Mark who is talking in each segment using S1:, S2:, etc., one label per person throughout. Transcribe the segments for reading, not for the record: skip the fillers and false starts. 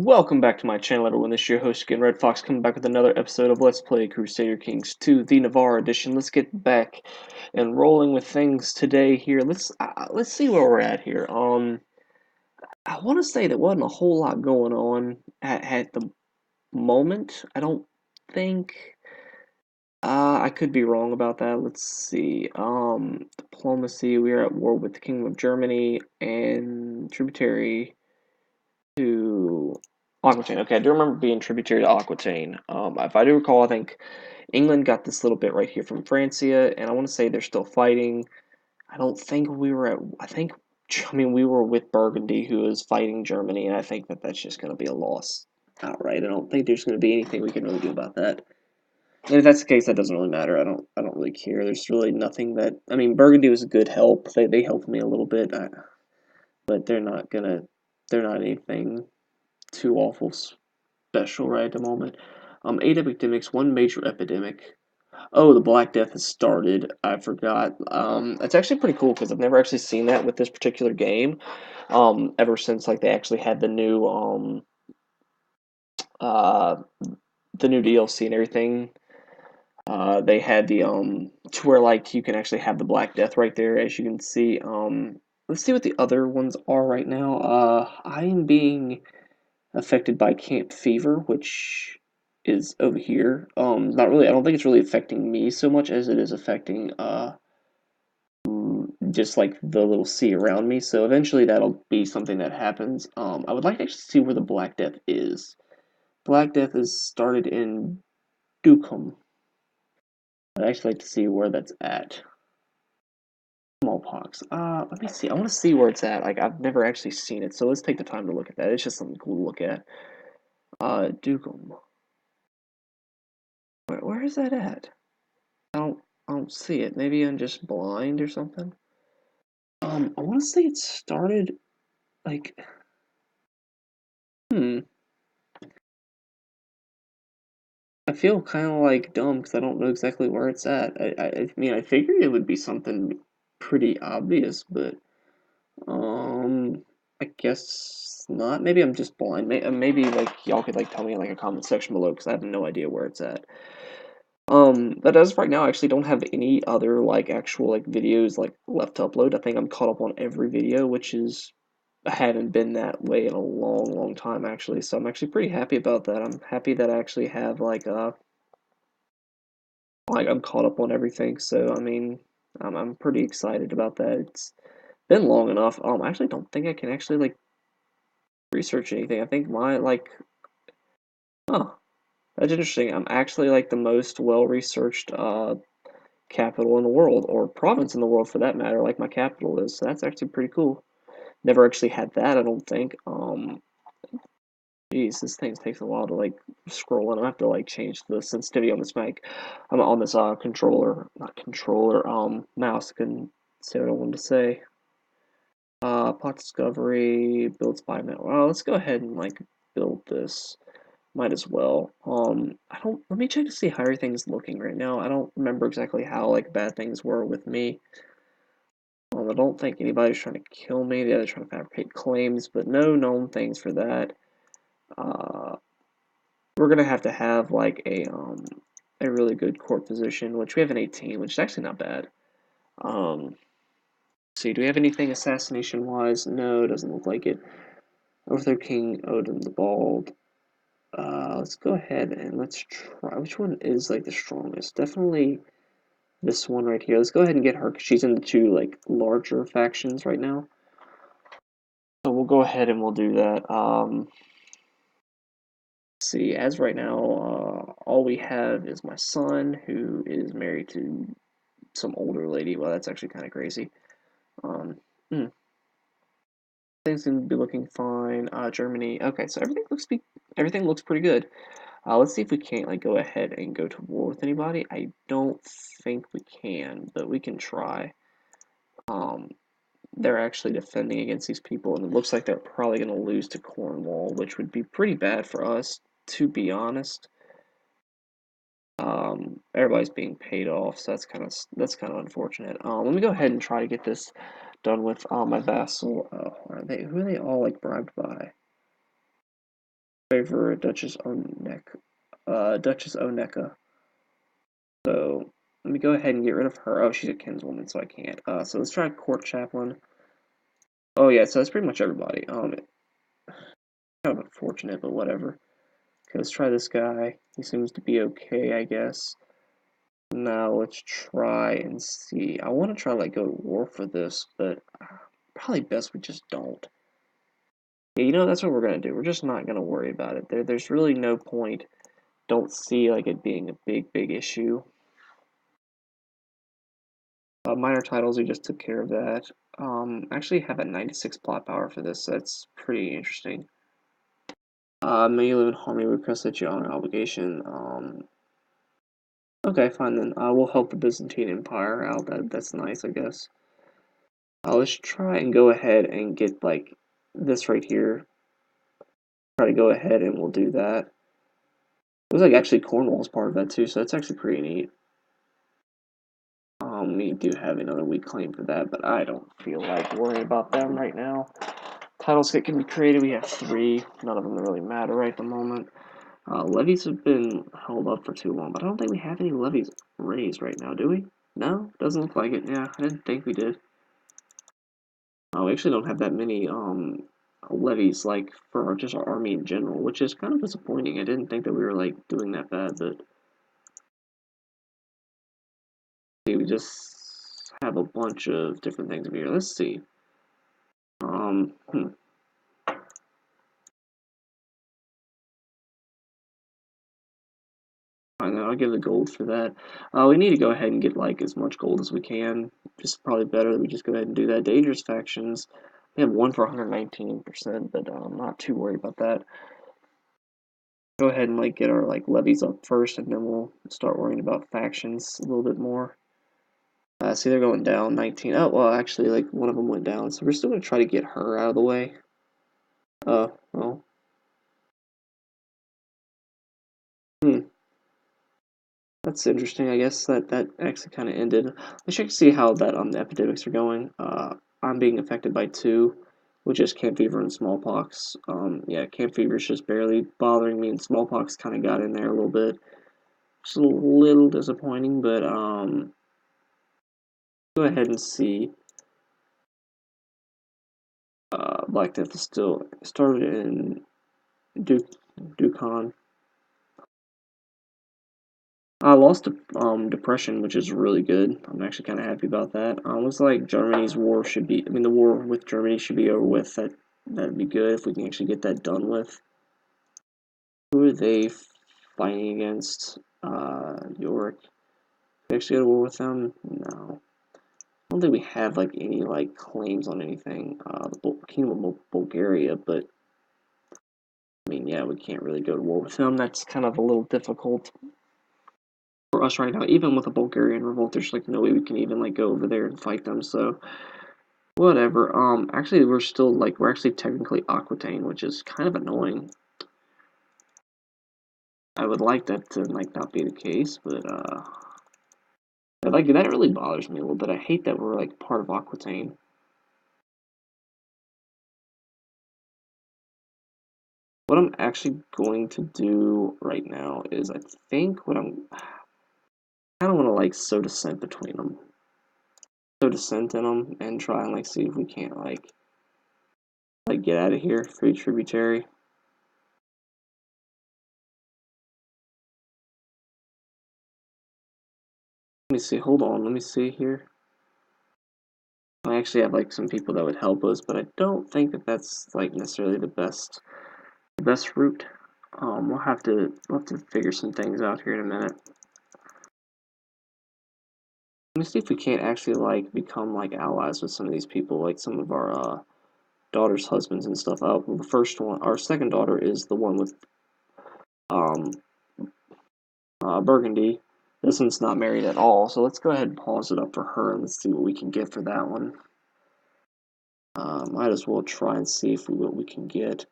S1: Welcome back to my channel, everyone. This is your host again, Red Fox, coming back with another episode of Let's Play Crusader Kings 2, the Navarra edition. Let's get back and rolling with things today here. Let's see where we're at here. I want to say there wasn't a whole lot going on at the moment. I don't think. I could be wrong about that. Let's see. Diplomacy. We are at war with the Kingdom of Germany and tributary to Aquitaine. Okay, I do remember being tributary to Aquitaine. If I do recall, I think England got this little bit right here from Francia, and I want to say they're still fighting. I don't think we were at. We were with Burgundy, who is fighting Germany, and I think that that's just going to be a loss outright. I don't think there's going to be anything we can really do about that. And if that's the case, that doesn't really matter. I don't really care. There's really nothing that. I mean, Burgundy was a good help. They helped me a little bit, but They're not anything too awful special right at the moment. Eight epidemics, one major epidemic. Oh, the Black Death has started. I forgot. It's actually pretty cool because I've never actually seen that with this particular game. Ever since like they actually had uh the new DLC and everything. They had the to where like you can actually have the Black Death right there, as you can see. Let's see what the other ones are right now. I am being affected by Camp Fever, which is over here. Not really. I don't think it's really affecting me so much as it is affecting just like the little sea around me. So eventually that'll be something that happens. I would like to actually see where the Black Death is. Black Death is started in Dukum. I'd actually like to see where that's at. Smallpox. Let me see. I want to see where it's at. Like I've never actually seen it, so let's take the time to look at that. It's just something cool to look at. Dukum. Where is that at? I don't see it. Maybe I'm just blind or something. I want to say it started like, hmm. I feel kind of like dumb because I don't know exactly where it's at. I mean, I figured it would be something pretty obvious, but I guess not. Maybe I'm just blind. Maybe like y'all could like tell me in like a comment section below because I have no idea where it's at. But as of right now, I actually don't have any other like actual like videos like left to upload. I think I'm caught up on every video, which is I haven't been that way in a long, long time actually. So I'm actually pretty happy about that. I'm happy that I actually have like I'm caught up on everything. So I mean, I'm pretty excited about that. It's been long enough. I actually don't think I can actually like research anything. I think my like, oh, that's interesting. I'm actually like the most well-researched capital in the world, or province in the world for that matter, like my capital is. So that's actually pretty cool. Never actually had that, I don't think. Geez, this thing takes a while to like scroll, and I have to like change the sensitivity on this mic. I'm on this controller, not controller, mouse. Couldn't say what I wanted to say. Plot discovery, build spy network. Well, let's go ahead and like build this. Might as well. I don't. Let me check to see how everything's looking right now. I don't remember exactly how like bad things were with me. I don't think anybody's trying to kill me. The other trying to fabricate claims, but no known things for that. Uh, we're gonna have to have like a really good court position, which we have an 18, which is actually not bad. See, do we have anything assassination wise? No, doesn't look like it. Overthrow King Odin the Bald. Let's go ahead and let's try. Which one is like the strongest? Definitely this one right here. Let's go ahead and get her because she's in the two like larger factions right now. So we'll go ahead and we'll do that. See, as right now, all we have is my son, who is married to some older lady. Well, that's actually kind of crazy. Um, hmm. Things seem to be looking fine. Germany. Okay, so everything looks pretty good. Let's see if we can't like go ahead and go to war with anybody. I don't think we can, but we can try. Um, they're actually defending against these people, and it looks like they're probably going to lose to Cornwall, which would be pretty bad for us, to be honest. Everybody's being paid off, so that's kind of unfortunate. Let me go ahead and try to get this done with my vassal. Who are they all like bribed by? Favor Duchess Oneka. So let me go ahead and get rid of her. Oh, she's a kinswoman, so I can't. So let's try Court Chaplain. Oh yeah, so that's pretty much everybody. Kind of unfortunate, but whatever. Okay, let's try this guy. He seems to be okay, I guess. Now let's try and see. I want to try like go to war for this, but probably best we just don't. Yeah, you know, that's what we're gonna do. We're just not gonna worry about it. There's really no point. Don't see like it being a big issue. Minor titles, we just took care of that. Actually have a 96 plot power for this. So that's pretty interesting. May you live in harmony with Crusader on an obligation. Okay, fine then. We'll help the Byzantine Empire out. That's nice, I guess. Let's try and go ahead and get like this right here. Try to go ahead and we'll do that. It was like actually Cornwall's part of that too, so that's actually pretty neat. We do have another weak claim for that, but I don't feel like worrying about them right now. Titles that can be created, we have 3. None of them really matter right at the moment. Levies have been held up for too long, but I don't think we have any levies raised right now, do we? No? Doesn't look like it. Yeah, I didn't think we did. We actually don't have that many levies like for just our army in general, which is kind of disappointing. I didn't think that we were like doing that bad, but we just have a bunch of different things in here. Let's see. Um, hmm. Fine, I'll give the gold for that. We need to go ahead and get like as much gold as we can. Just probably better that we just go ahead and do that. Dangerous factions. We have one for 119%, but I'm not too worried about that. Go ahead and like get our like levies up first, and then we'll start worrying about factions a little bit more. See, they're going down 19. Oh, well, actually, like one of them went down, so we're still gonna try to get her out of the way. Well, hmm. That's interesting. I guess that actually kind of ended. Let's check to see how that the epidemics are going. I'm being affected by 2, which is camp fever and smallpox. Yeah, camp fever is just barely bothering me, and smallpox kind of got in there a little bit. It's a little disappointing, but go ahead and see. Black Death is still started in Dukan. I lost depression, which is really good. I'm actually kind of happy about that. Looks like Germany's war should be. I mean, the war with Germany should be over with. That'd be good if we can actually get that done with. Who are they fighting against? York. We actually go to war with them? No. I don't think we have like any like claims on anything. The Kingdom of Bulgaria, but I mean, yeah, we can't really go to war with them. That's kind of a little difficult for us right now. Even with a Bulgarian revolt, there's like no way we can even like go over there and fight them. So whatever. Actually, we're actually technically Aquitaine, which is kind of annoying. I would like that to like not be the case, but like that really bothers me a little bit. I hate that we're like part of Aquitaine. What I'm actually going to do right now is I think what I don't want to like sow dissent between them, sow dissent in them, and try and like see if we can't like get out of here. Free tributary. Let me see. Hold on. Let me see here. I actually have like some people that would help us, but I don't think that that's like necessarily the best route. We'll have to figure some things out here in a minute. Let me see if we can't actually like become like allies with some of these people, like some of our daughters' husbands and stuff. Well, the first one, our second daughter is the one with um Burgundy. This one's not married at all, so let's go ahead and pause it up for her and let's see what we can get for that one. Might as well try and see if what we can get.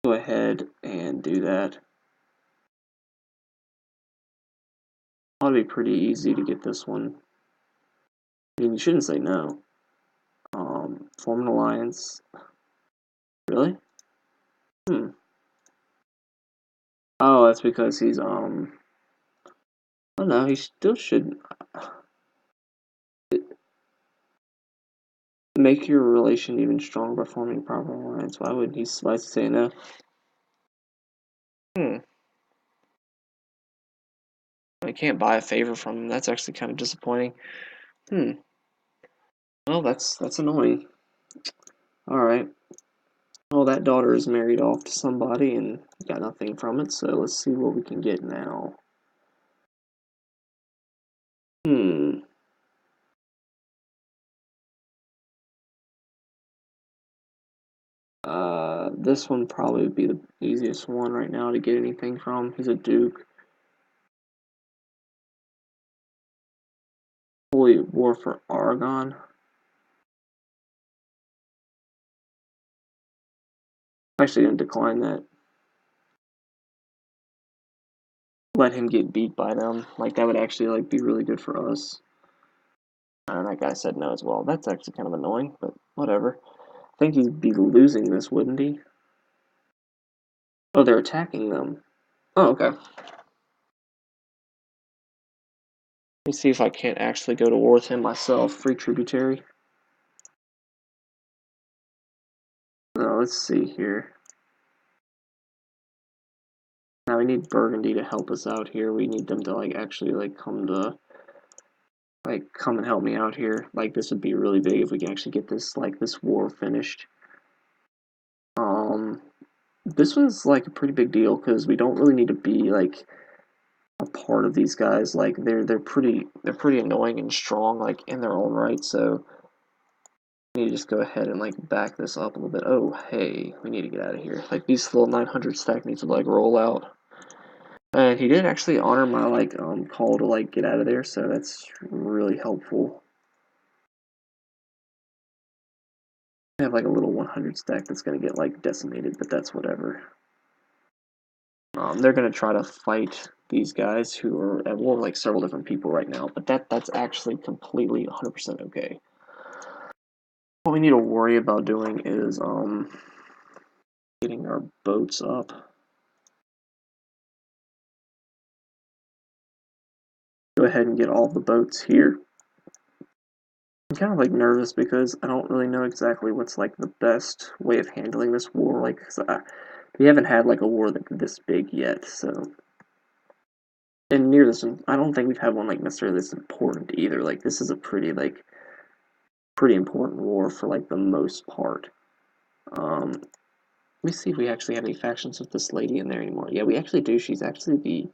S1: Go ahead and do that. Ought to be pretty easy to get this one. I mean, you shouldn't say no. Form an alliance. Really? Hmm. Oh, that's because he's I don't know. He still should make your relation even stronger by forming proper alliance. Why would he? Why is he saying no? Hmm. I can't buy a favor from him. That's actually kind of disappointing. Hmm. Well, that's annoying. All right. Well, that daughter is married off to somebody and got nothing from it. So let's see what we can get now. Hmm. This one probably would be the easiest one right now to get anything from. He's a duke. Holy War for Aragon. I'm actually gonna decline that. Let him get beat by them. Like that would actually like be really good for us. And that guy said no as well. That's actually kind of annoying, but whatever. I think he'd be losing this, wouldn't he? Oh, they're attacking them. Oh, okay. Let me see if I can't actually go to war with him myself. Free tributary. Let's see here. Now we need Burgundy to help us out here. We need them to like actually like come and help me out here. Like this would be really big if we can actually get this war finished. Um, this one's like a pretty big deal because we don't really need to be like a part of these guys. Like they're pretty annoying and strong like in their own right. So we need to just go ahead and like back this up a little bit. Oh hey, we need to get out of here. Like these little 900 stack needs to like roll out. And he did actually honor my like call to like get out of there, so that's really helpful. I have like a little 100 stack that's gonna get like decimated, but that's whatever. They're gonna try to fight these guys who are at war with like several different people right now, but that's actually completely 100% okay. What we need to worry about doing is getting our boats up. Go ahead and get all the boats here. I'm kind of like nervous because I don't really know exactly what's like the best way of handling this war. Like, we haven't had like a war this big yet, so and near this, I don't think we've had one like necessarily this important either. Like, this is a pretty important war for like the most part. Let me see if we actually have any factions with this lady in there anymore. Yeah, we actually do. She's actually the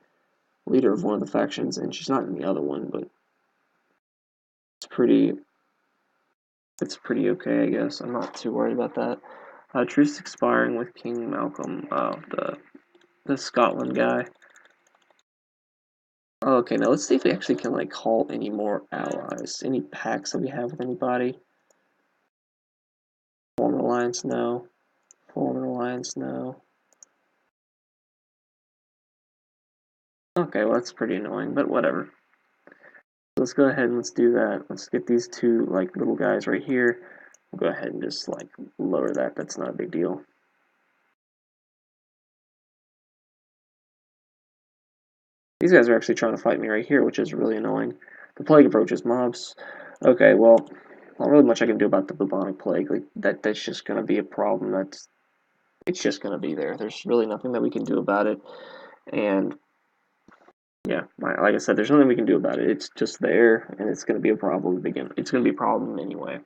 S1: leader of one of the factions, and she's not in the other one, but it's pretty it's pretty okay, I guess. I'm not too worried about that. Truce expiring with King Malcolm, the Scotland guy. Oh, okay, now let's see if we actually can like call any more allies. Any pacts that we have with anybody? Form an alliance, no. Form an alliance, no. Okay, well that's pretty annoying, but whatever. Let's go ahead and let's do that. Let's get these two like little guys right here. We'll go ahead and just like lower that. That's not a big deal. These guys are actually trying to fight me right here, which is really annoying. The plague approaches mobs. Okay, well, not really much I can do about the bubonic plague. Like that's just gonna be a problem. It's just gonna be there. There's really nothing that we can do about it. And yeah, like I said, there's nothing we can do about it. It's just there, and it's gonna be a problem to begin. It's gonna be a problem anyway.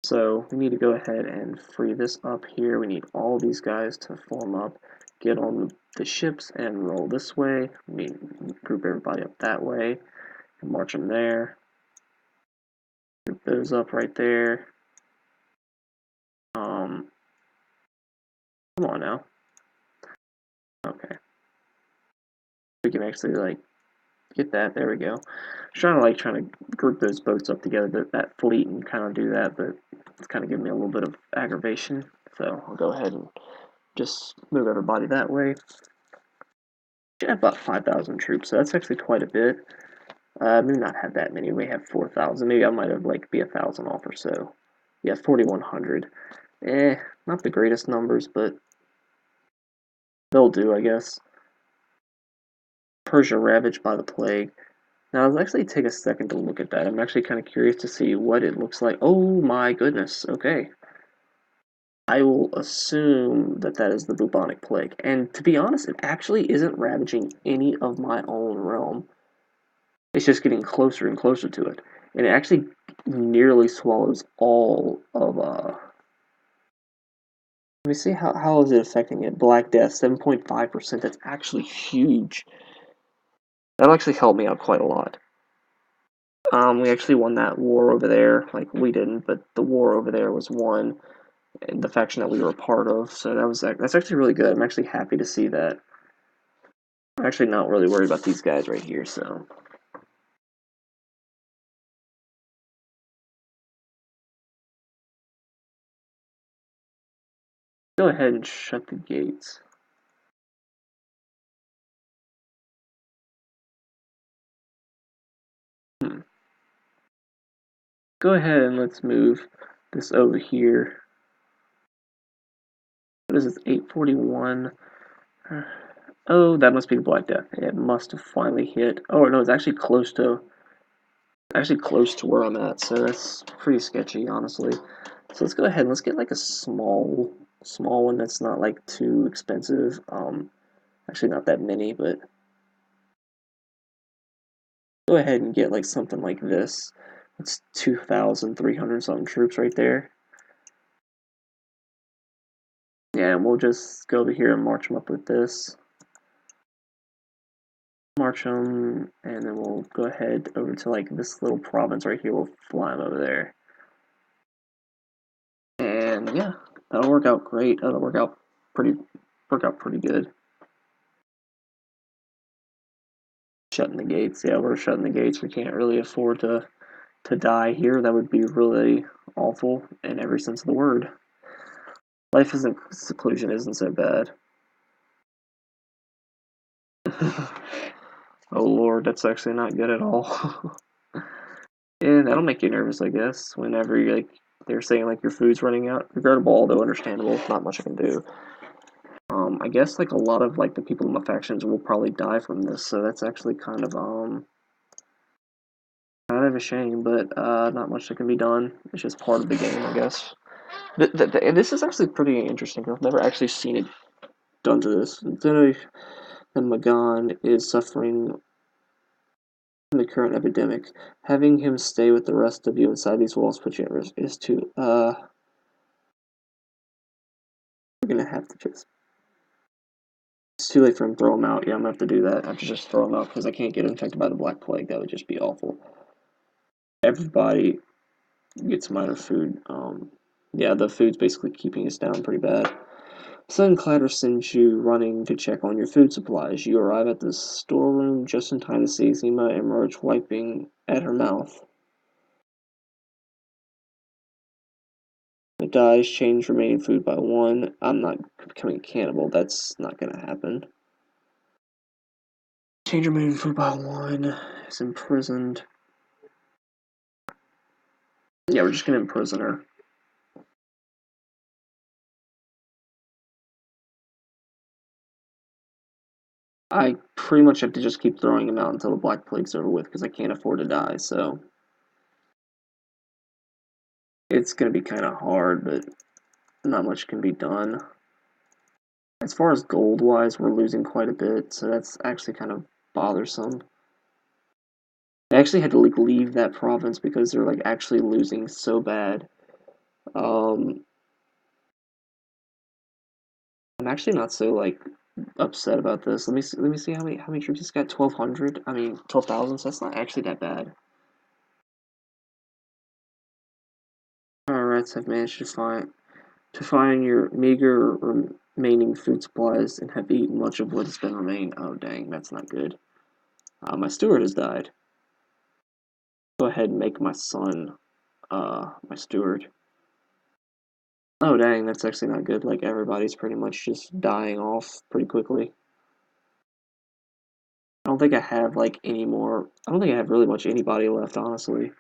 S1: So we need to go ahead and free this up here. We need all these guys to form up, get on the ships and roll this way. We group everybody up that way and march them there. Group those up right there. Come on now. Okay. We can actually like get that. There we go. Trying to group those boats up together, that fleet, and kind of do that, but it's kind of giving me a little bit of aggravation. So I'll go ahead and just move everybody that way. I have about 5,000 troops, so that's actually quite a bit. Maybe not have that many. We have 4,000. Maybe I might have like be 1,000 off or so. Yeah, 4,100. Not the greatest numbers, but they'll do, I guess. Persia ravaged by the plague. Now, let's actually take a second to look at that. I'm actually kind of curious to see what it looks like. Oh my goodness, okay. I will assume that that is the bubonic plague. And to be honest, it actually isn't ravaging any of my own realm. It's just getting closer and closer to it. And it actually nearly swallows all of, let me see, how is it affecting it? Black Death, 7.5%. That's actually huge. That'll actually help me out quite a lot. We actually won that war over there. Like, we didn't, but the war over there was won, and the faction that we were a part of. So that's actually really good. I'm actually happy to see that. I'm actually not really worried about these guys right here, so. Go ahead and shut the gates. Hmm. Go ahead and let's move this over here. What is this, 841? Oh, that must be the Black Death. It must have finally hit. Oh, no, it's actually close to where I'm at, so that's pretty sketchy, honestly. So let's go ahead and let's get like a small one that's not like too expensive. Actually not that many, but go ahead and get like something like this. It's 2,300 something troops right there. Yeah, and we'll just go over here and march them up with this. March them, and then we'll go ahead over to like this little province right here. We'll fly them over there. And yeah, that'll work out great. That'll pretty work out pretty good. Shutting the gates. Yeah, we're shutting the gates. We can't really afford to die here. That would be really awful in every sense of the word. Life isn't seclusion isn't so bad. Oh lord, that's actually not good at all. Yeah, that'll make you nervous, I guess. Whenever you're like they're saying like your food's running out. Regrettable, although understandable. Not much I can do. I guess like a lot of like the people in my factions will probably die from this, so that's actually kind of a shame, but not much that can be done. It's just part of the game, I guess. And this is actually pretty interesting. I've never actually seen it done to this. The Magan is suffering from the current epidemic. Having him stay with the rest of you inside these walls puts you at risk. Is too. We're gonna have to just. It's too late for him to throw him out. Yeah, I'm gonna have to do that. I have to just throw him out because I can't get infected by the Black Plague. That would just be awful. Everybody gets minor food. Yeah, the food's basically keeping us down pretty bad. Sudden clatter sends you running to check on your food supplies. You arrive at the storeroom just in time to see Zima emerge, wiping at her mouth. It dies, change remaining food by one. I'm not becoming a cannibal. That's not gonna happen. Change remaining food by one. Is imprisoned. Yeah, we're just gonna imprison her. I pretty much have to just keep throwing him out until the Black Plague's over with because I can't afford to die, so it's gonna be kind of hard, but not much can be done. As far as gold-wise, we're losing quite a bit, so that's actually kind of bothersome. I actually had to like leave that province because they're like actually losing so bad. Um, I'm actually not so like upset about this. Let me see how many troops he's got. 1,200. I mean 12,000. So that's not actually that bad. Our rats have managed to find your meager remaining food supplies and have eaten much of what has been remaining. Oh dang, that's not good. My steward has died. Go ahead and make my son my steward. Oh dang, that's actually not good. Like everybody's pretty much just dying off pretty quickly. I don't think I have like any more. I don't think I have really much anybody left, honestly.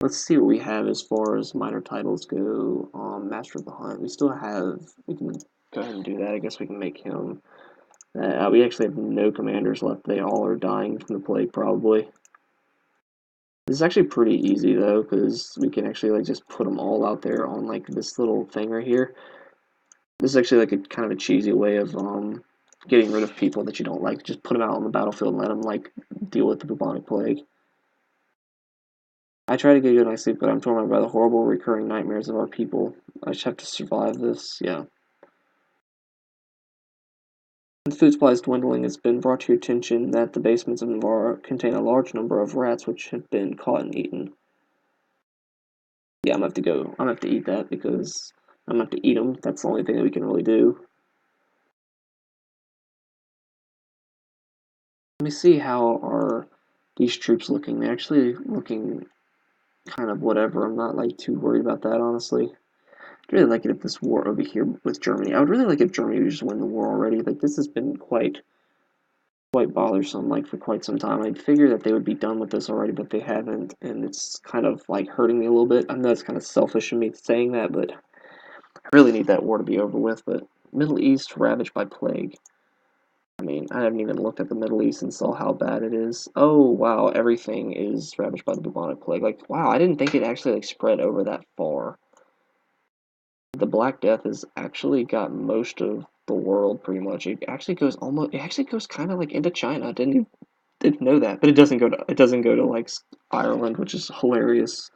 S1: Let's see what we have as far as minor titles go. Master of the Hunt. We still have. We can go ahead and do that. I guess we can make him. We actually have no commanders left. They all are dying from the plague, probably. This is actually pretty easy though, because we can actually like just put them all out there on like this little thing right here. This is actually like a kind of a cheesy way of getting rid of people that you don't like. Just put them out on the battlefield and let them like deal with the bubonic plague. I try to get good night's sleep, but I'm tormented by the horrible recurring nightmares of our people. I just have to survive this. Yeah. With food supplies dwindling, it's been brought to your attention that the basements of Navarra contain a large number of rats which have been caught and eaten. Yeah, I'm gonna have to go. I'm gonna have to eat that because I'm gonna have to eat them. That's the only thing that we can really do. Let me see how are these troops looking. They're actually looking kind of whatever. I'm not like too worried about that, honestly. I'd really like it if this war over here with Germany. I would really like if Germany would just win the war already. Like this has been quite bothersome, like for quite some time. I'd figure that they would be done with this already, but they haven't, and it's kind of like hurting me a little bit. I know it's kind of selfish of me saying that, but I really need that war to be over with. But Middle East ravaged by plague. I mean, I haven't even looked at the Middle East and saw how bad it is. Oh wow, everything is ravaged by the bubonic plague. Like wow, I didn't think it actually like spread over that far. The Black Death has actually got most of the world pretty much. It actually goes almost. It actually goes kind of like into China. Didn't know that, but it doesn't go to like Ireland, which is hilarious.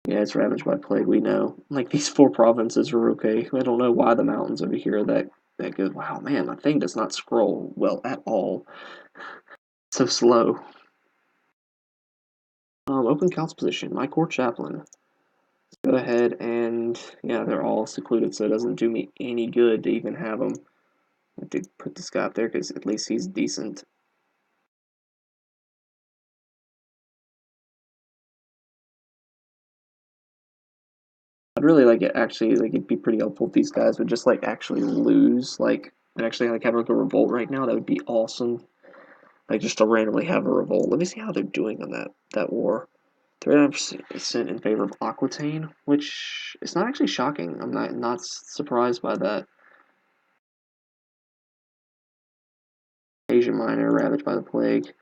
S1: Yeah, it's ravaged by plague. We know. Like these four provinces are okay. I don't know why the mountains over here that good. Wow, man, my thing does not scroll well at all. So slow. Open council position. My court chaplain. Go ahead and yeah, they're all secluded, so it doesn't do me any good to even have them. I have to put this guy up there because at least he's decent. I'd really like it actually like it'd be pretty helpful if these guys would just like actually lose like and actually like have like a revolt right now. That would be awesome. Like just to randomly have a revolt. Let me see how they're doing on that war. 39% in favor of Aquitaine, which is not actually shocking. I'm not surprised by that. Asia Minor ravaged by the plague.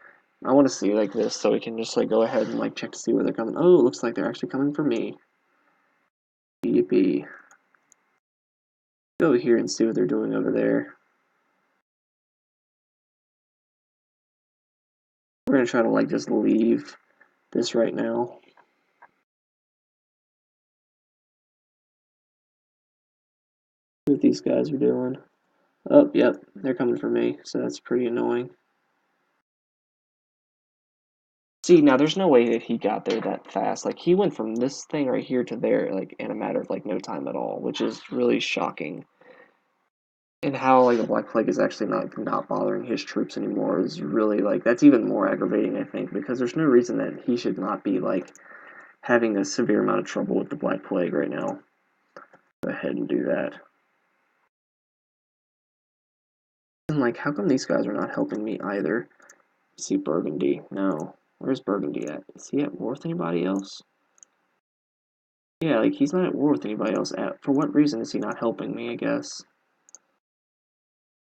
S1: I want to see like this so we can just like go ahead and like check to see where they're coming. Oh, it looks like they're actually coming for me. Yippee. Go here and see what they're doing over there. We're gonna try to like just leave this right now. See what these guys are doing. Oh, yep, they're coming for me, so that's pretty annoying. See, now there's no way that he got there that fast. Like he went from this thing right here to there, like in a matter of like no time at all, which is really shocking. And how like the Black Plague is actually not bothering his troops anymore is really like that's even more aggravating, I think, because there's no reason that he should not be like having a severe amount of trouble with the Black Plague right now. Go ahead and do that. And like, how come these guys are not helping me either? See Burgundy. No. Where's Burgundy at? Is he at war with anybody else? Yeah, like he's not at war with anybody else. For what reason is he not helping me, I guess?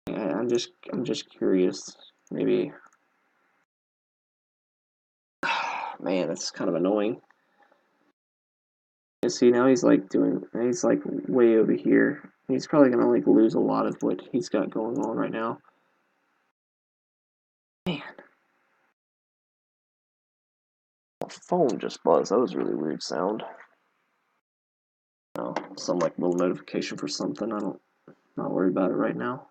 S1: Yeah, I'm just curious. Maybe man, that's kind of annoying. And see now he's like way over here. He's probably gonna like lose a lot of what he's got going on right now. Man, my phone just buzzed. That was a really weird sound. Oh, some like little notification for something. Not worried about it right now.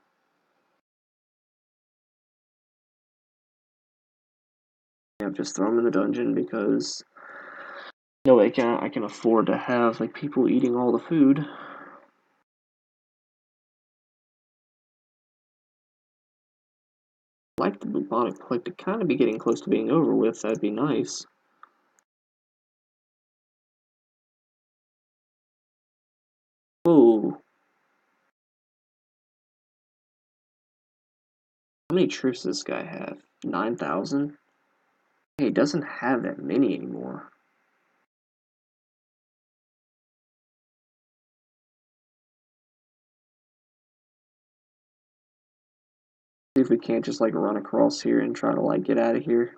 S1: Yeah, just throw him in the dungeon because no way I can afford to have like people eating all the food. Like the bubonic plague to kind of be getting close to being over with. That'd be nice. Whoa, how many troops does this guy have? 9,000. Hey, he doesn't have that many anymore. see if we can't just like run across here and try to like get out of here.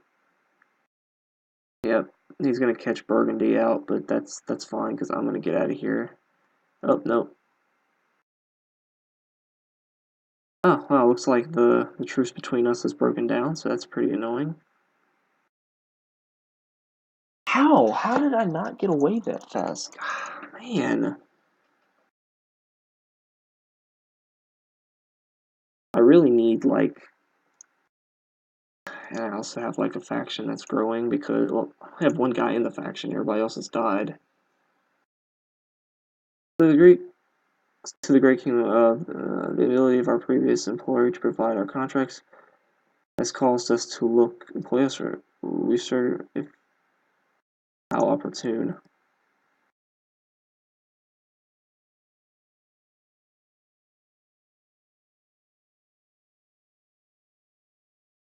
S1: Yep, he's gonna catch Burgundy out, but that's fine because I'm gonna get out of here. Oh no. Oh well, looks like the truce between us has broken down, so that's pretty annoying. How? How did I not get away that fast? Man. I really need, like... And I also have, like, a faction that's growing because, well, I have one guy in the faction, everybody else has died. To the Greek, to the Great Kingdom of the ability of our previous employer to provide our contracts has caused us to look employ us or research if how opportune.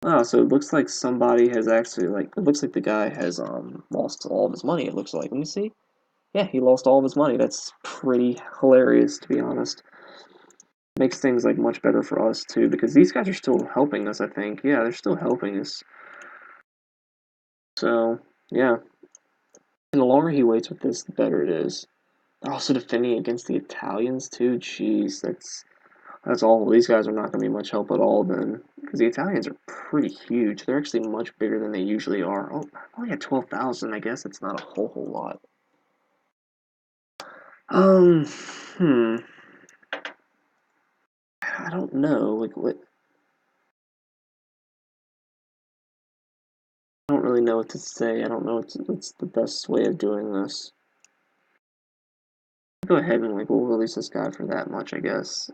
S1: Oh, so it looks like somebody has actually, like, it looks like the guy has, lost all of his money, it looks like. Let me see. Yeah, he lost all of his money. That's pretty hilarious, to be honest. Makes things, like, much better for us, too, because these guys are still helping us, I think. Yeah, they're still helping us. So, yeah. And the longer he waits with this, the better it is. They're also defending against the Italians, too. Jeez, that's all. These guys are not going to be much help at all, then. Because the Italians are pretty huge. They're actually much bigger than they usually are. Oh, only at 12,000, I guess it's not a whole lot. Um, hmm. I don't know. Like, what? I don't really know what to say. I don't know what's the best way of doing this. Go ahead and, like, we'll release this guy for that much, I guess.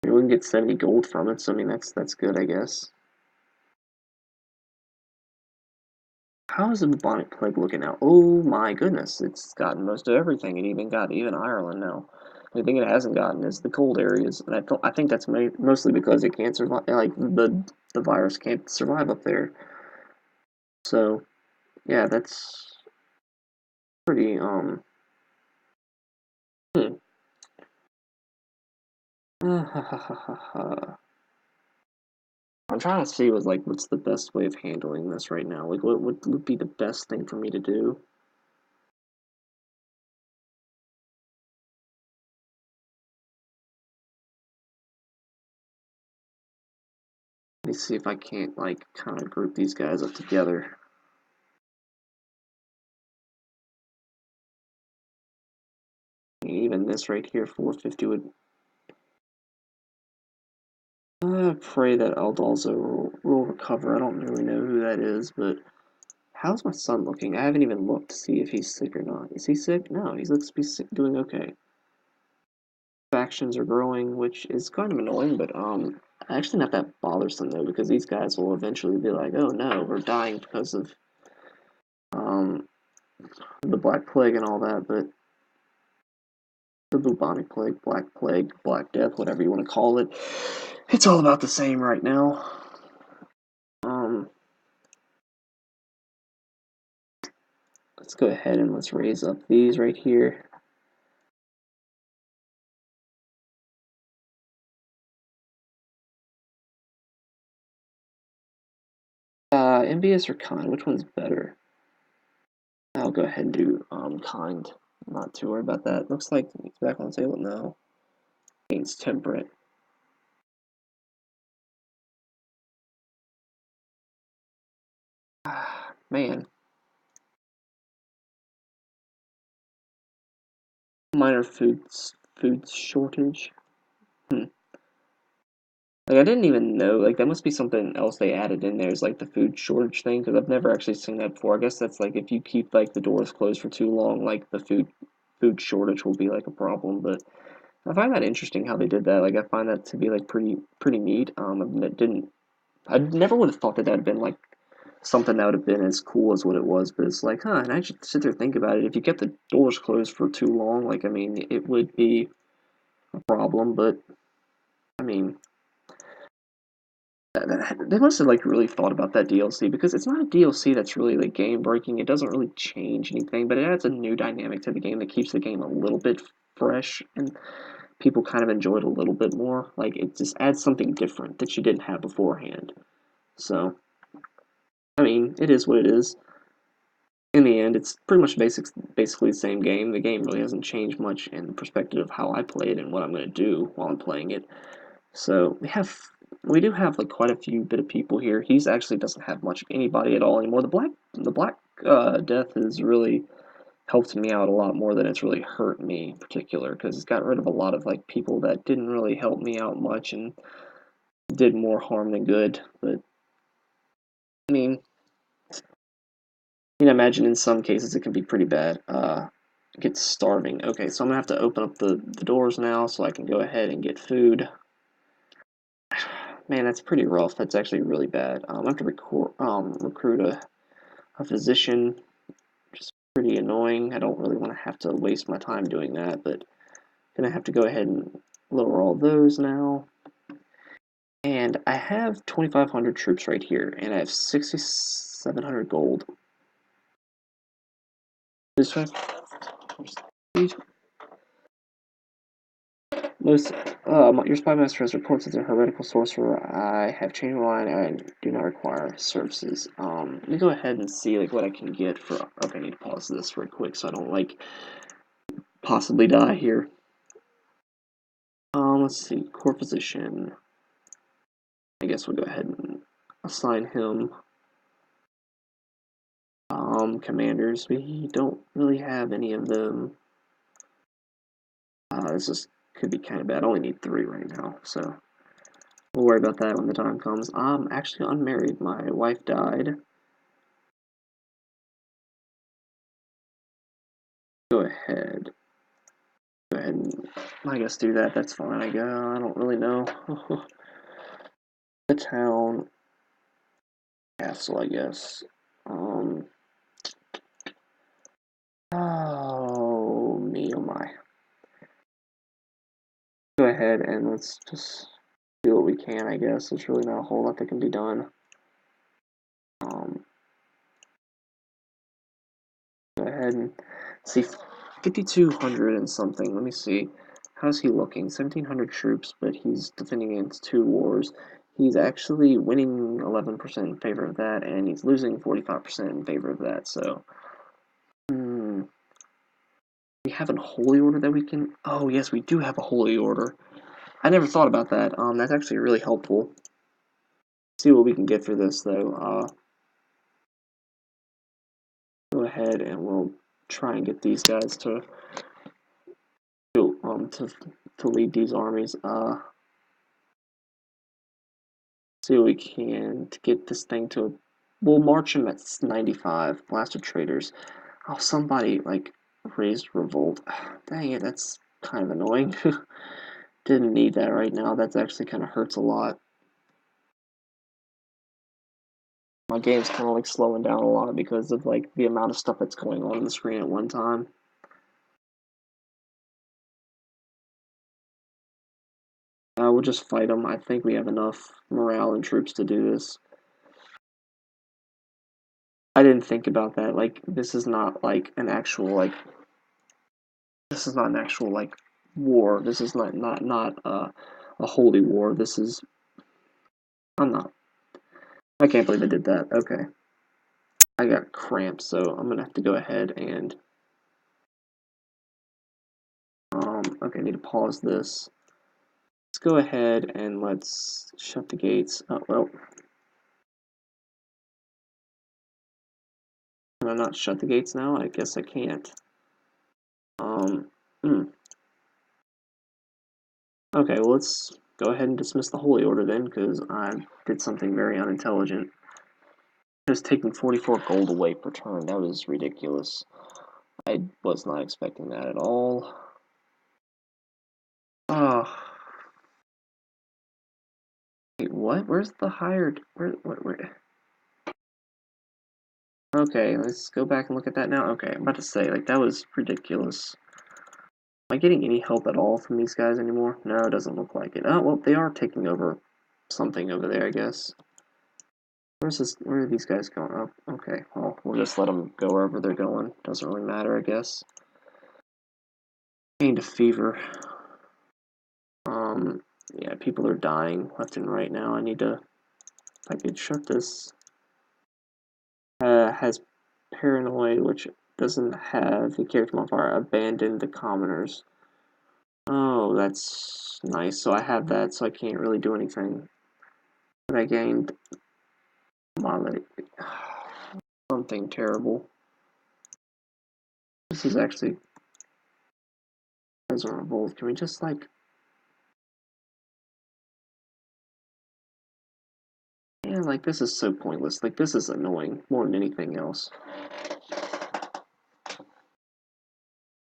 S1: We can get 70 gold from it, so I mean, that's good, I guess. How is the bubonic plague looking now? Oh my goodness, it's gotten most of everything. It even got Ireland now. The only thing it hasn't gotten is the cold areas, and I think that's mostly because it can't survive. Like the virus can't survive up there. So yeah, that's pretty Hmm. I'm trying to see what's the best way of handling this right now. Like what would be the best thing for me to do? Let me see if I can't like kind of group these guys up together. Even this right here, 450 would. I pray that Aldalzo will recover. I don't really know who that is, but how's my son looking? I haven't even looked to see if he's sick or not. Is he sick? No, he looks to be doing okay. Factions are growing, which is kind of annoying, but actually not that bothersome though, because these guys will eventually be like, oh no, we're dying because of um the Black Plague and all that, but the bubonic plague, Black Death, whatever you want to call it, it's all about the same right now. Um, let's go ahead and let's raise up these right here. Envious or kind? Which one's better? I'll go ahead and do kind. I'm not too worried about that. Looks like it's back on the table now. Gains temperate. Man. Minor food shortage. Hmm. Like I didn't even know. Like that must be something else they added in there. Is like the food shortage thing because I've never actually seen that before. I guess that's like if you keep like the doors closed for too long, like the food shortage will be like a problem. But I find that interesting how they did that. Like I find that to be like pretty neat. I never would have thought that that'd been like something that would have been as cool as what it was. But it's like, huh? And I should sit there and think about it. If you kept the doors closed for too long, like I mean, it would be a problem. But I mean, they must have like really thought about that DLC because it's not a DLC that's really like game breaking. It doesn't really change anything, but it adds a new dynamic to the game that keeps the game a little bit fresh. And people kind of enjoy it a little bit more. Like, it just adds something different that you didn't have beforehand. So, I mean, it is what it is. In the end, it's pretty much basically the same game. The game really hasn't changed much in the perspective of how I play it and what I'm going to do while I'm playing it. So we do have like quite a few bit of people here. He's actually doesn't have much of anybody at all anymore. The black death has really helped me out a lot more than it's really hurt me in particular, because it's got rid of a lot of like people that didn't really help me out much and did more harm than good. But I mean, you can imagine in some cases it can be pretty bad. Get starving. Okay, so I'm gonna have to open up the doors now so I can go ahead and get food. Man, that's pretty rough. That's actually really bad. I have to recruit a physician, which is pretty annoying. I don't really want to have to waste my time doing that, but gonna have to go ahead and lower all those now. And I have 2,500 troops right here, and I have 6,700 gold. Most, your spy master has reports as a heretical sorcerer. I have changed my mind and do not require services. Let me go ahead and see like what I can get for. Okay, I need to pause this real quick so I don't like possibly die here. Let's see, core position. I guess we'll go ahead and assign him. Commanders. We don't really have any of them. This could be kind of bad. I only need 3 right now, so we'll worry about that when the time comes. I'm actually unmarried. My wife died. Go ahead. Go ahead and, I guess, do that. That's fine. I don't really know. The town castle, I guess. Oh me, oh my. Go ahead and let's just do what we can, I guess. There's really not a whole lot that can be done. Go ahead and see 5,200 and something. Let me see. How's he looking? 1,700 troops, but he's defending against 2 wars. He's actually winning 11% in favor of that, and he's losing 45% in favor of that, so. We have a holy order that we can. Oh, yes, we do have a holy order. I never thought about that. That's actually really helpful. See what we can get for this, though. Go ahead and we'll try and get these guys to lead these armies. See what we can to get this thing to. We'll march him at 95. Blasted traitors. Oh, somebody like raised revolt. Dang it, that's kind of annoying. Didn't need that right now. That actually kind of hurts a lot. My game's kind of like slowing down a lot because of like the amount of stuff that's going on the screen at one time. We'll just fight them. I think we have enough morale and troops to do this. I didn't think about that. Like, this is not like an actual like. This is not an actual like war. This is not a holy war. This is. I'm not. I can't believe I did that. Okay. I got cramps, so I'm gonna have to go ahead and. Okay, I need to pause this. Let's go ahead and let's shut the gates. Oh, well. Can I not shut the gates now? I guess I can't. Hmm. Okay, well, let's go ahead and dismiss the Holy Order then, because I did something very unintelligent. Just taking 44 gold away per turn. That was ridiculous. I was not expecting that at all. Oh. Wait, what? Where's the hired... Where? Okay, let's go back and look at that now. Okay, I'm about to say, like, that was ridiculous. Am I getting any help at all from these guys anymore? No, it doesn't look like it. Oh, well, they are taking over something over there, I guess. Where are these guys going? Oh, okay. Well, we'll just let them go wherever they're going. Doesn't really matter, I guess. Gained a fever. Yeah, people are dying left and right now. I need to, if I could shut this. Has paranoid, which doesn't have the character modifier, abandoned the commoners. Oh, that's nice. So I have that, so I can't really do anything. But I gained something terrible. This is actually as a revolt. Can we just like? Yeah, like this is so pointless. Like this is annoying more than anything else.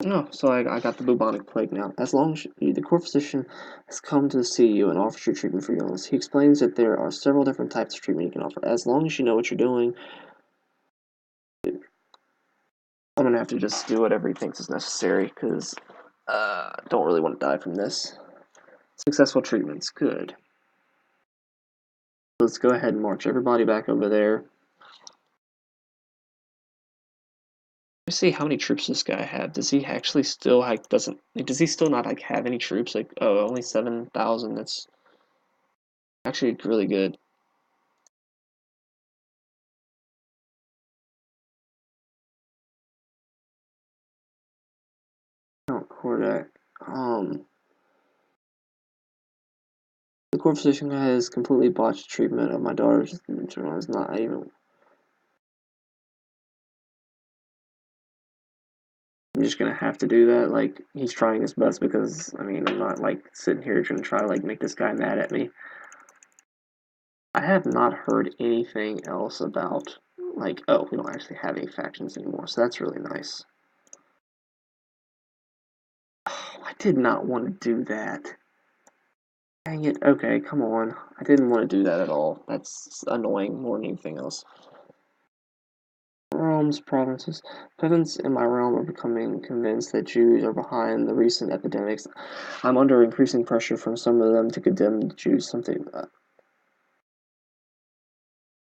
S1: No, so I got the bubonic plague now. As long as the court physician has come to see you and offers you treatment for your illness, he explains that there are several different types of treatment you can offer. As long as you know what you're doing, I'm gonna have to just do whatever he thinks is necessary because don't really want to die from this. Successful treatments, good. Let's go ahead and march everybody back over there. Let's see how many troops this guy have. Does he actually still like does he still not like have any troops? Like only 7,000. That's actually really good. Oh, Kordak. The court physician has completely botched treatment of my daughter's internal. Is not even. I'm just gonna have to do that. Like he's trying his best because I mean I'm not like sitting here gonna try to like make this guy mad at me. I have not heard anything else about like we don't actually have any factions anymore, so that's really nice. Oh, I did not want to do that. Dang it. Okay, come on. I didn't want to do that at all. That's annoying more than anything else. Realms, provinces. Peasants in my realm are becoming convinced that Jews are behind the recent epidemics. I'm under increasing pressure from some of them to condemn the Jews.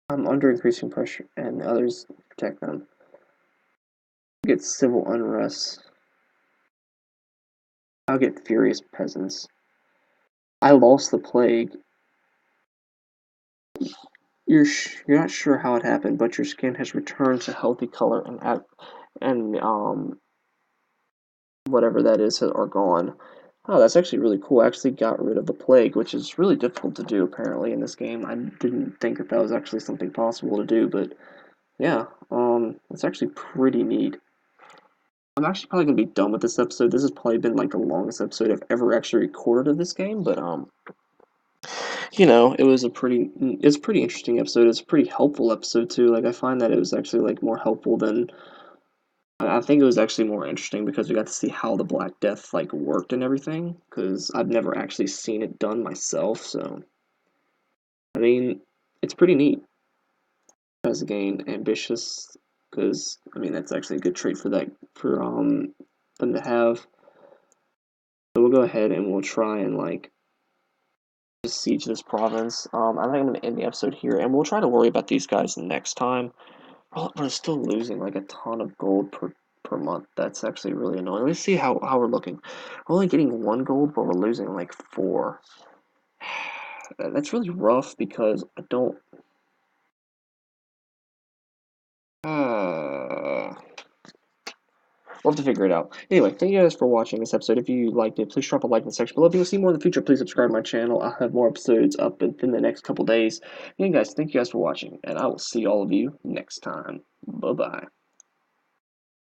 S1: I'm under increasing pressure, and others protect them. Get civil unrest. I'll get furious peasants. I lost the plague. You're not sure how it happened, but your skin has returned to healthy color and whatever that is are gone. Oh, that's actually really cool. I actually got rid of the plague, which is really difficult to do apparently in this game. I didn't think that was actually something possible to do, but yeah, it's actually pretty neat. I'm actually probably gonna be done with this episode. This has probably been like the longest episode I've ever actually recorded of this game, but it's a pretty interesting episode. It's a pretty helpful episode too. Like I find that it was actually like more helpful than I think it was actually more interesting because we got to see how the Black Death like worked and everything. Because I've never actually seen it done myself, so I mean, it's pretty neat as a game, ambitious. Because I mean, that's actually a good trait for them to have. So we'll go ahead and we'll try and like just siege this province. I think I'm gonna end the episode here, and we'll try to worry about these guys next time. We're still losing like a ton of gold per month. That's actually really annoying. Let's see how we're looking. We're only getting 1 gold, but we're losing like 4. That's really rough because I don't. We'll have to figure it out. Anyway, thank you guys for watching this episode. If you liked it, please drop a like in the section below. If you want to see more in the future, please subscribe to my channel. I'll have more episodes up within the next couple days. Again, guys, thank you guys for watching, and I will see all of you next time. Bye-bye.